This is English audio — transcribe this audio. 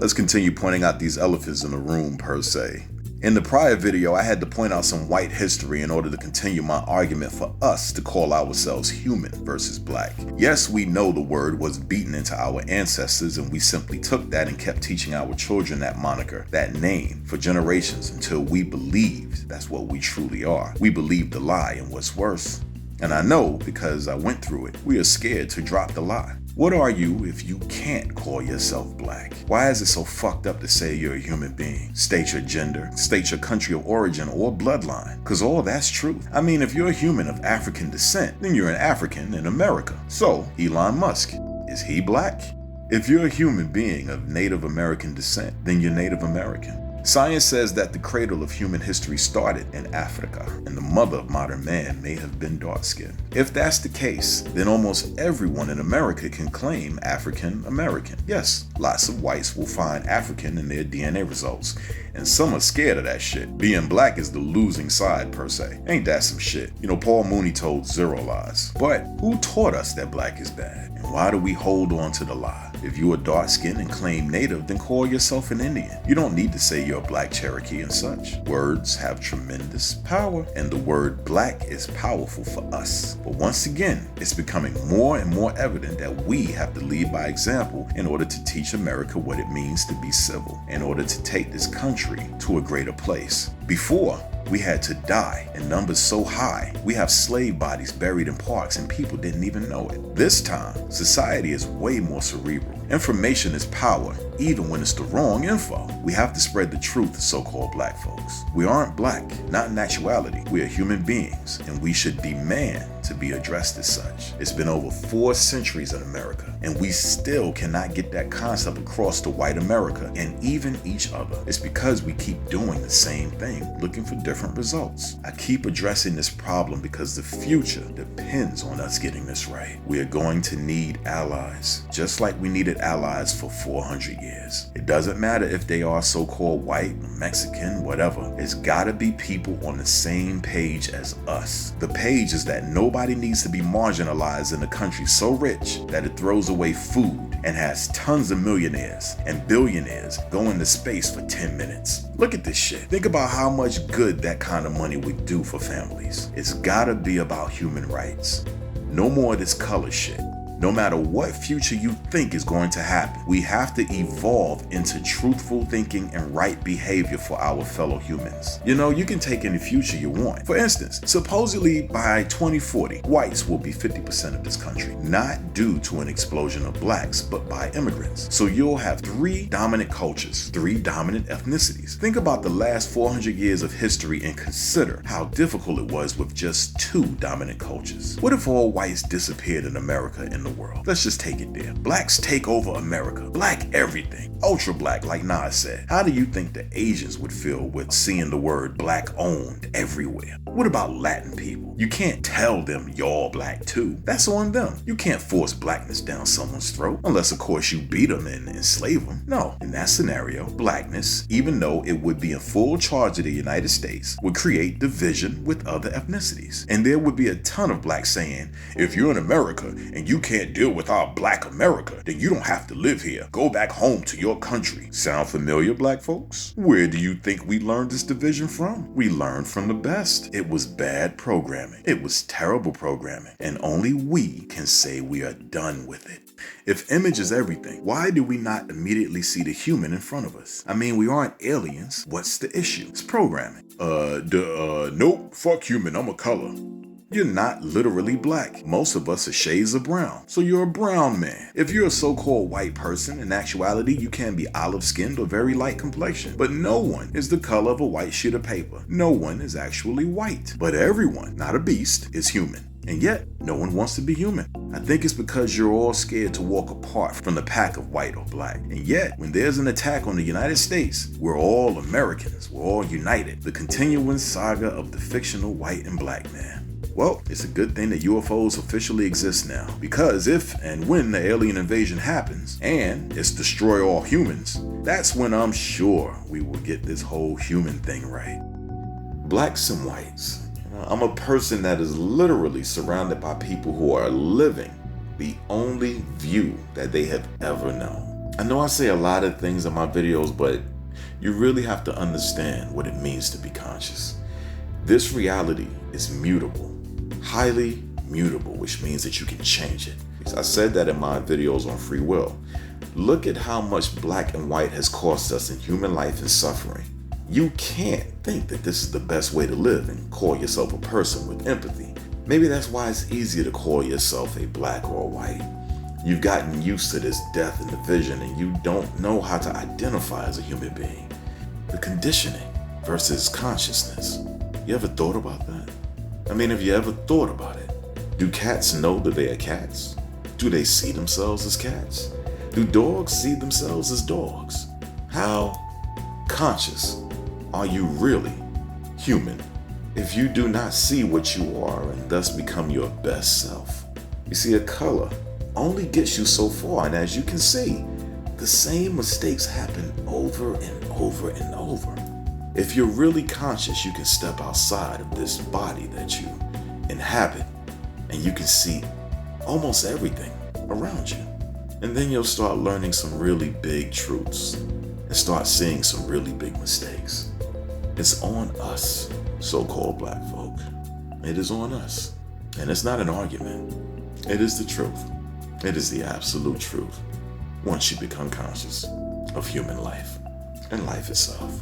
let's continue pointing out these elephants in the room per se. In the prior video, I had to point out some white history in order to continue my argument for us to call ourselves human versus black. Yes, we know the word was beaten into our ancestors, and we simply took that and kept teaching our children that moniker, that name, for generations until we believed that's what we truly are. We believed the lie, and what's worse, and I know because I went through it, we are scared to drop the lie. What are you if you can't call yourself black? Why is it so fucked up to say you're a human being? State your gender, state your country of origin or bloodline, cause all that's true. I mean, if you're a human of African descent, then you're an African in America. So, Elon Musk, is he black? If you're a human being of Native American descent, then you're Native American. Science says that the cradle of human history started in Africa, and the mother of modern man may have been dark-skinned. If that's the case, then almost everyone in America can claim African American. Yes, lots of whites will find African in their DNA results, and some are scared of that shit. Being black is the losing side per se. Ain't that some shit? You know, Paul Mooney told 0 lies. But who taught us that black is bad? And why do we hold on to the lie? If you are dark-skinned and claim native, then call yourself an Indian. You don't need to say you're a black Cherokee and such. Words have tremendous power, and the word black is powerful for us. But once again, it's becoming more and more evident that we have to lead by example in order to teach America what it means to be civil, in order to take this country to a greater place. Before, we had to die in numbers so high, we have slave bodies buried in parks and people didn't even know it. This time, society is way more cerebral. Information is power, even when it's the wrong info. We have to spread the truth to so-called black folks. We aren't black, not in actuality. We are human beings, and we should demand to be addressed as such. It's been over 4 centuries in America, and we still cannot get that concept across to white America and even each other. It's because we keep doing the same thing, looking for different results. I keep addressing this problem because the future depends on us getting this right. We are going to need allies, just like we needed allies for 400 years. It doesn't matter if they are so-called white, Mexican, whatever. It's gotta be people on the same page as us. The page is that nobody needs to be marginalized in a country so rich that it throws away food and has tons of millionaires and billionaires going to space for 10 minutes. Look at this shit. Think about how much good that kind of money would do for families. It's gotta be about human rights. No more of this color shit. No matter what future you think is going to happen, we have to evolve into truthful thinking and right behavior for our fellow humans. You know, you can take any future you want. For instance, supposedly by 2040, whites will be 50% of this country, not due to an explosion of blacks, but by immigrants. So you'll have 3 dominant cultures, 3 dominant ethnicities. Think about the last 400 years of history and consider how difficult it was with just 2 dominant cultures. What if all whites disappeared in America in the world? Let's just take it there. Blacks take over America. Black everything. Ultra black, like Nas said. How do you think the Asians would feel with seeing the word black owned everywhere? What about Latin people? You can't tell them y'all black too. That's on them. You can't force blackness down someone's throat, unless of course you beat them and enslave them. No, in that scenario, blackness, even though it would be in full charge of the United States, would create division with other ethnicities. And there would be a ton of blacks saying, if you're in America and you can't deal with our black America, then you don't have to live here. Go back home to your country. Sound familiar, black folks? Where do you think we learned this division from? We learned from the best. It was bad programming. It was terrible programming. And only we can say we are done with it. If image is everything, why do we not immediately see the human in front of us? I mean, we aren't aliens. What's the issue? It's programming. Nope, fuck human, I'm a color. You're not literally black. Most of us are shades of brown, so you're a brown man. If you're a so-called white person, in actuality, you can be olive-skinned or very light complexion. But no one is the color of a white sheet of paper. No one is actually white. But everyone, not a beast, is human. And yet, no one wants to be human. I think it's because you're all scared to walk apart from the pack of white or black. And yet, when there's an attack on the United States, we're all Americans. We're all united. The continuing saga of the fictional white and black man. Well, it's a good thing that UFOs officially exist now, because if and when the alien invasion happens, and it's destroy all humans, that's when I'm sure we will get this whole human thing right. Blacks and whites. I'm a person that is literally surrounded by people who are living the only view that they have ever known. I know I say a lot of things in my videos, but you really have to understand what it means to be conscious. This reality is mutable, highly mutable, which means that you can change it. I said that in my videos on free will. Look at how much black and white has cost us in human life and suffering. You can't think that this is the best way to live and call yourself a person with empathy. Maybe that's why it's easier to call yourself a black or a white. You've gotten used to this death and division, and you don't know how to identify as a human being. The conditioning versus consciousness. You ever thought about that? I mean, have you ever thought about it? Do cats know that they are cats? Do they see themselves as cats? Do dogs see themselves as dogs? How conscious are you really human if you do not see what you are and thus become your best self? You see, a color only gets you so far, and as you can see, the same mistakes happen over and over and over. If you're really conscious, you can step outside of this body that you inhabit, and you can see almost everything around you. And then you'll start learning some really big truths and start seeing some really big mistakes. It's on us, so-called black folk. It is on us. And it's not an argument. It is the truth. It is the absolute truth once you become conscious of human life and life itself.